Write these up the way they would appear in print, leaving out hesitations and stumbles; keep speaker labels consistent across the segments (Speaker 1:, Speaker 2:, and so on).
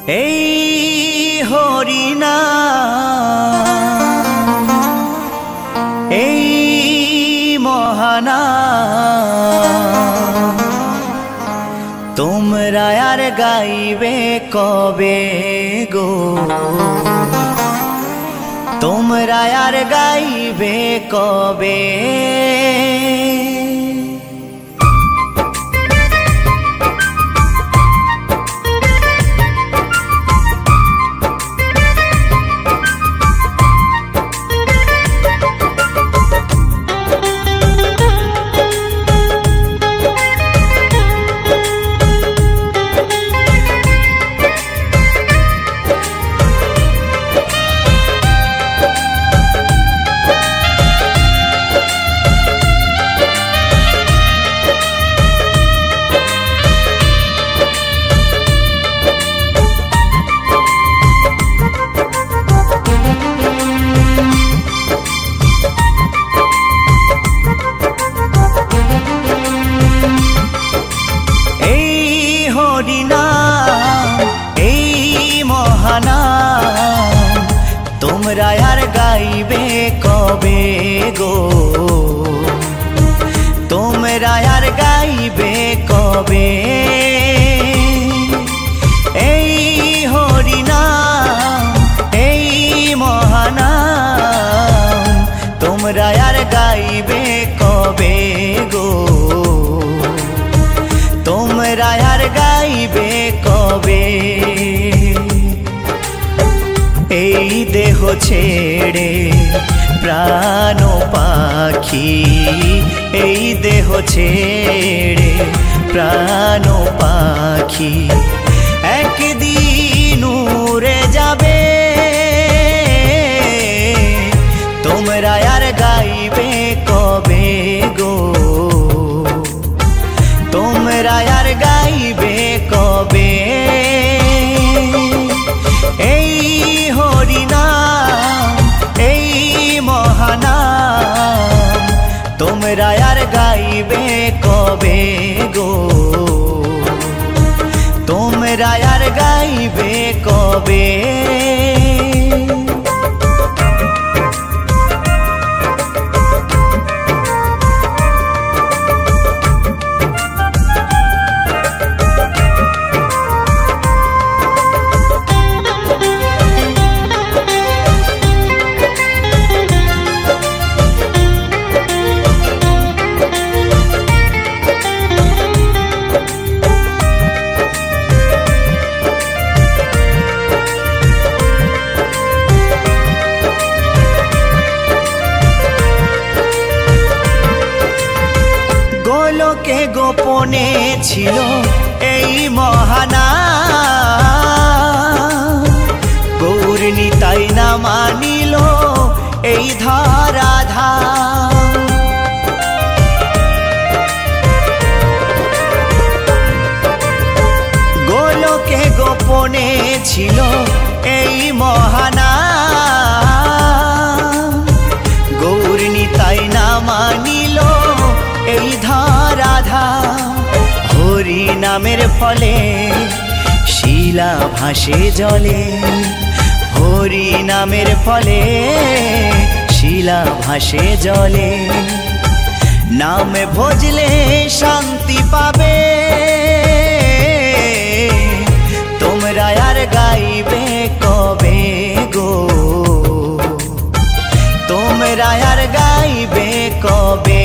Speaker 1: এই হরিনাম এই মহানাম তোমরা আর গাইবে কবে গো, তোমরা আর গাইবে কবে। তোমরা আর গাইবে কবে গো, তোমরা আর গাইবে কবে। এই হরিনাম এই মহানাম তোমরা আর গাইবে কবে গো, তোমরা আর গাইবে কবে। এই দেহ ছেড়ে প্রাণ পাখি, এই দেহ ছেড়ে প্রাণ পাখি একদিন উড়ে যাবে। তোমরা আর গাইবে কবে গো, তোমরা আর গাইবে কবে। এই হরিনাম এই মহানাম তোমরা আর গাইবে কবে গো, তোমরা আর গাইবে কবে। গোলকে গোপনে ছিল এই মহানাম, গৌর নিতাই না মানিল এই ধরাধাম। গোলকে গোপনে ছিল এই মহানাম, গৌর নিতাই না মানিল এই ধরাধাম। হরি নামের ফলে শিলা ভাসে জলে, হরি নামের ফলে শিলা ভাসে জলে। নামে ভজলে শান্তি পাবে, তোমরা আর গাইবে কবে গো, তোমরা আর গাইবে কবে।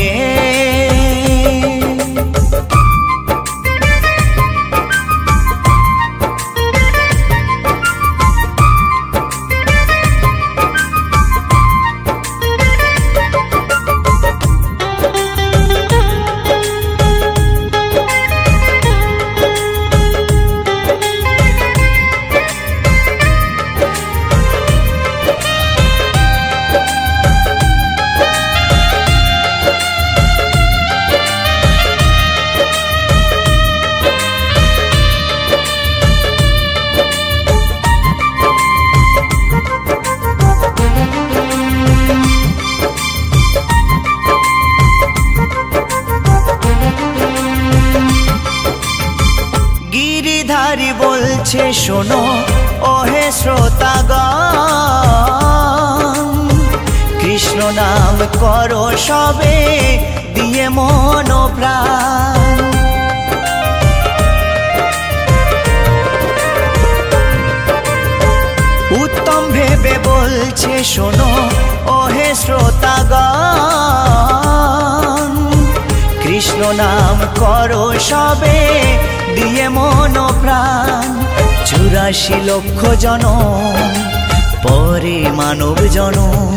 Speaker 1: গিরিধারী বলছে শোনো ওহে শ্রোতাগণ, কৃষ্ণ নাম করো সবে দিয়ে মন প্রাণ। উত্তম ভেবে বলছে শোনো ওহে শ্রোতাগণ, কৃষ্ণ নাম করো সবে দিয়ে মন প্রাণ। 84 লক্ষ জনম পরে মানব জনম,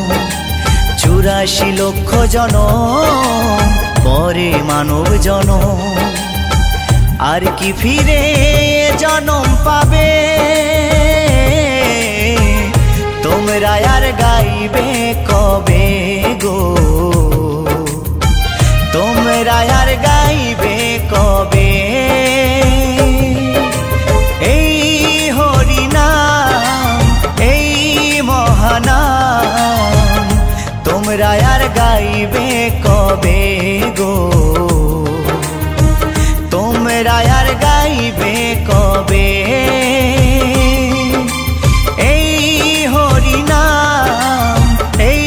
Speaker 1: 84 লক্ষ জনম পরে মানব জনম। আর কি ফিরে জনম পাবে তোমরা আর গাইবে কবে গো, তোমরা আর গাইবে কবে। এই হরিনাম এই মহানাম তোমরা আর গাইবে কবে গো, তোমরা আর গাইবে কবে। এই হরিনাম এই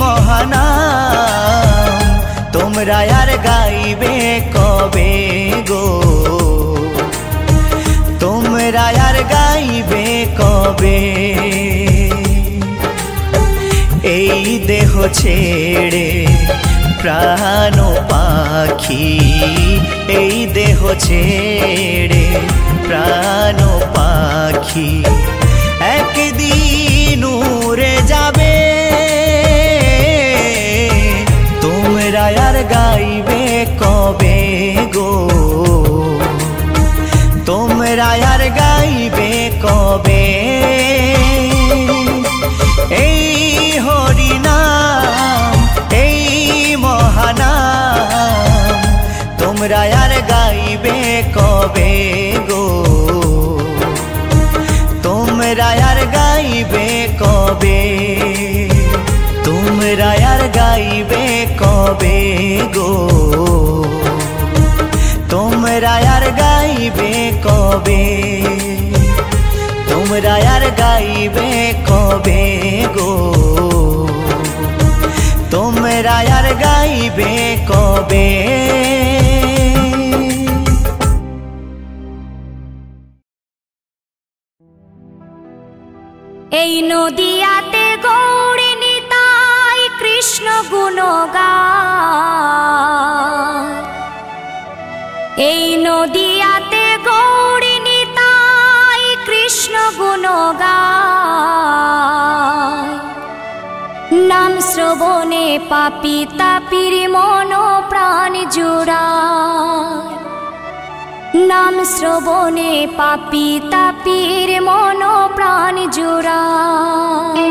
Speaker 1: মহানাম তোমরা আর গাইবে কবে গো, তোমরা আর গাইবে কবে। এই দেহ ছেড়ে প্রাণ পাখি, এই দেহ ছেড়ে প্রাণ পাখি একদিন উড়ে যাবে, তোমরা আর গাইবে কবে গো, তোমরা আর গাইবে কবে। এই হরিনাম এই মহানাম তোমরা আর গাইবে কবে গো, তোমরা আর গাইবে কবে, তোমরা আর গাইবে কবে গো, তোমরা আর গাইবে কবে, তোমরা আর গাইবে কবে গো, তোমরা আর গাইবে কবে।
Speaker 2: এই নদিয়াতে গৌরী নিতাই কৃষ্ণ গুণগান, এই নদিয়াতে গৌরী নিতাই কৃষ্ণ গুণগান। নাম শ্রবণে পাপী তাপির মন প্রাণ জুড়ায়, নাম শ্রবণে পাপী তাপির মন প্রাণ জুড়ায়।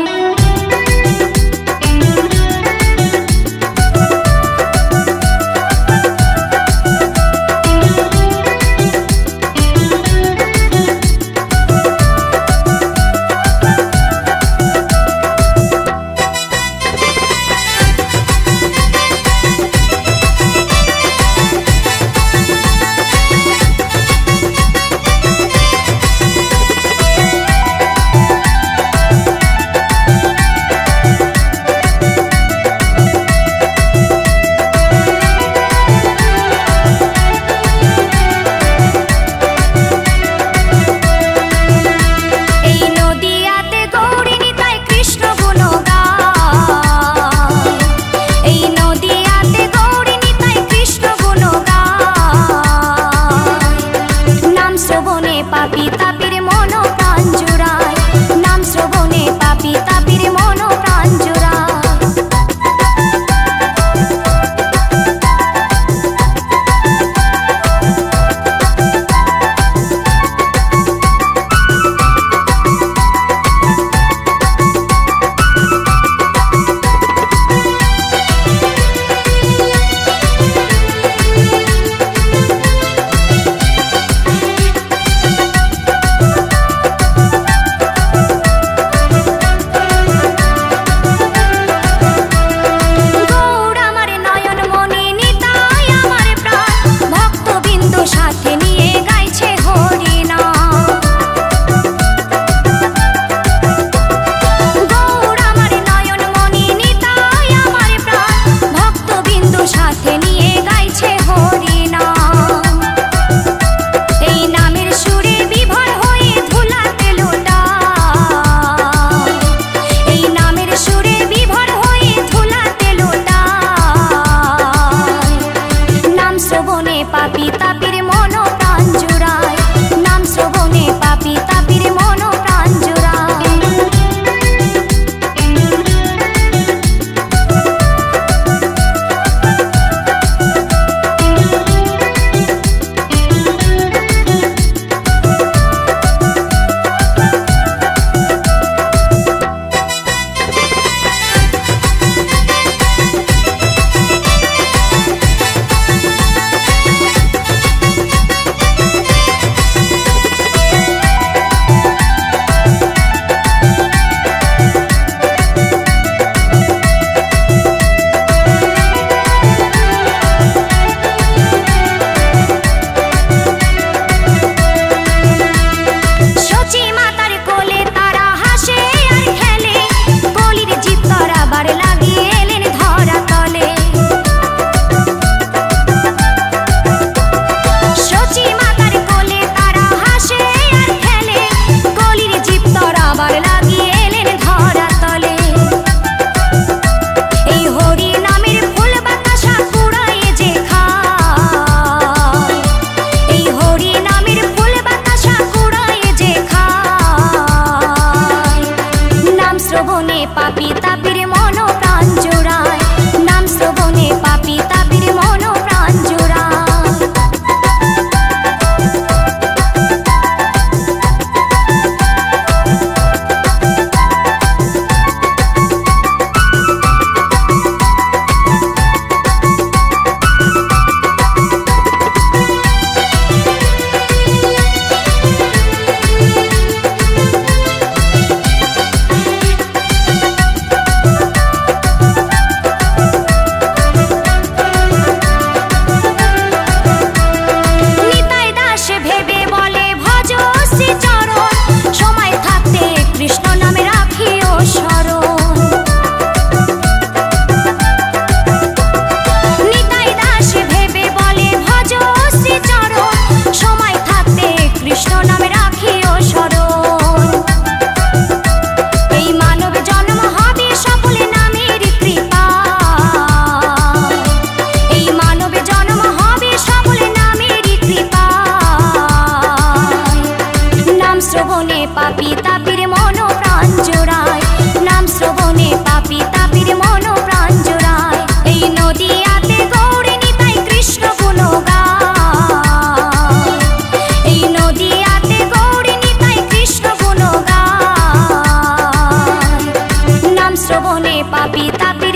Speaker 2: তাপি